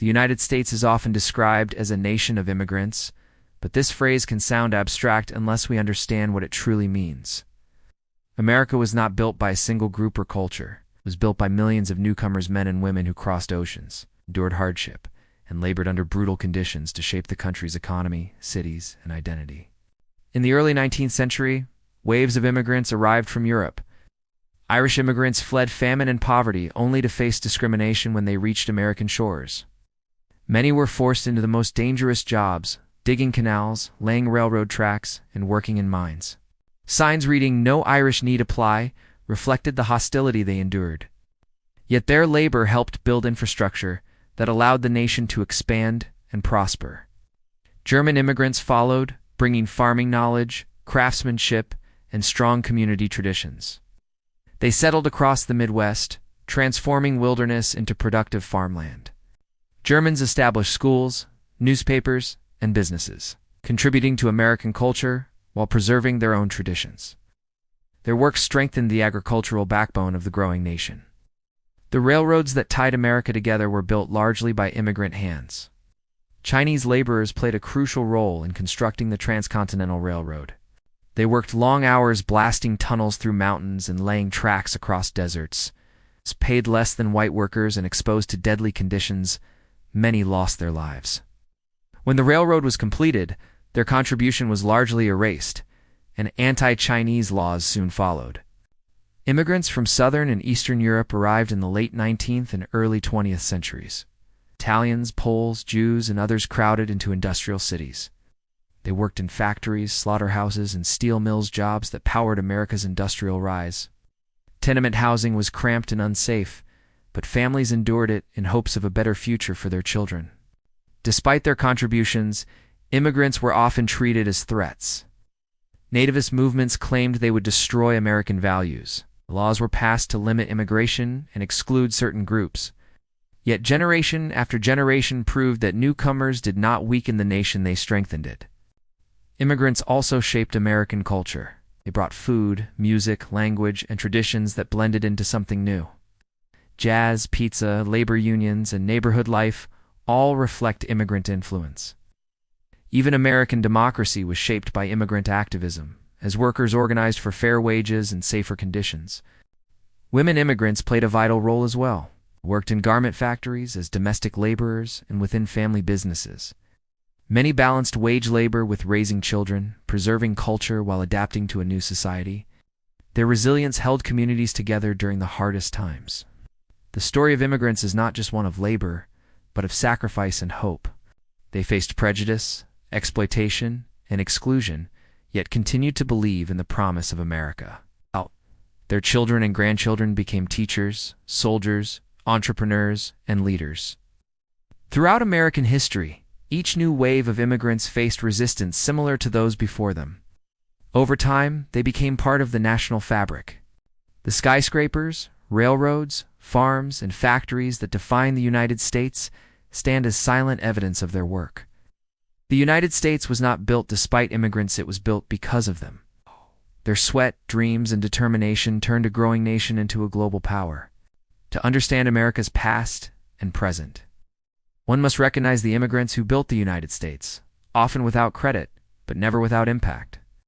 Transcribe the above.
The United States is often described as a nation of immigrants, but this phrase can sound abstract unless we understand what it truly means. America was not built by a single group or culture. It was built by millions of newcomers, men and women who crossed oceans, endured hardship, and labored under brutal conditions to shape the country's economy, cities, and identity. In the early 19th century, waves of immigrants arrived from Europe. Irish immigrants fled famine and poverty only to face discrimination when they reached American shores. Many were forced into the most dangerous jobs, digging canals, laying railroad tracks, and working in mines. Signs reading "No Irish Need Apply" reflected the hostility they endured. Yet their labor helped build infrastructure that allowed the nation to expand and prosper. German immigrants followed, bringing farming knowledge, craftsmanship, and strong community traditions. They settled across the Midwest, transforming wilderness into productive farmland. Germans established schools, newspapers, and businesses, contributing to American culture while preserving their own traditions. Their work strengthened the agricultural backbone of the growing nation. The railroads that tied America together were built largely by immigrant hands. Chinese laborers played a crucial role in constructing the Transcontinental Railroad. They worked long hours blasting tunnels through mountains and laying tracks across deserts. Paid less than white workers and exposed to deadly conditions, many lost their lives. When the railroad was completed, their contribution was largely erased, and anti-Chinese laws soon followed. Immigrants from Southern and Eastern Europe arrived in the late 19th and early 20th centuries. Italians, Poles, Jews, and others crowded into industrial cities. They worked in factories, slaughterhouses, and steel mills, jobs that powered America's industrial rise. Tenement housing was cramped and unsafe, but families endured it in hopes of a better future for their children. Despite their contributions, immigrants were often treated as threats. Nativist movements claimed they would destroy American values. Laws were passed to limit immigration and exclude certain groups. Yet generation after generation proved that newcomers did not weaken the nation, they strengthened it. Immigrants also shaped American culture. They brought food, music, language, and traditions that blended into something new. Jazz, pizza, labor unions, and neighborhood life all reflect immigrant influence. Even American democracy was shaped by immigrant activism, as workers organized for fair wages and safer conditions. Women immigrants played a vital role as well, worked in garment factories, as domestic laborers, and within family businesses. Many balanced wage labor with raising children, preserving culture while adapting to a new society. Their resilience held communities together during the hardest times. The story of immigrants is not just one of labor, but of sacrifice and hope. They faced prejudice, exploitation, and exclusion, yet continued to believe in the promise of America. Their children and grandchildren became teachers, soldiers, entrepreneurs, and leaders. Throughout American history, each new wave of immigrants faced resistance similar to those before them. Over time, they became part of the national fabric. The skyscrapers, railroads, farms, and factories that define the United States stand as silent evidence of their work. The United States was not built despite immigrants, it was built because of them. Their sweat, dreams, and determination turned a growing nation into a global power. To understand America's past and present, one must recognize the immigrants who built the United States, often without credit, but never without impact.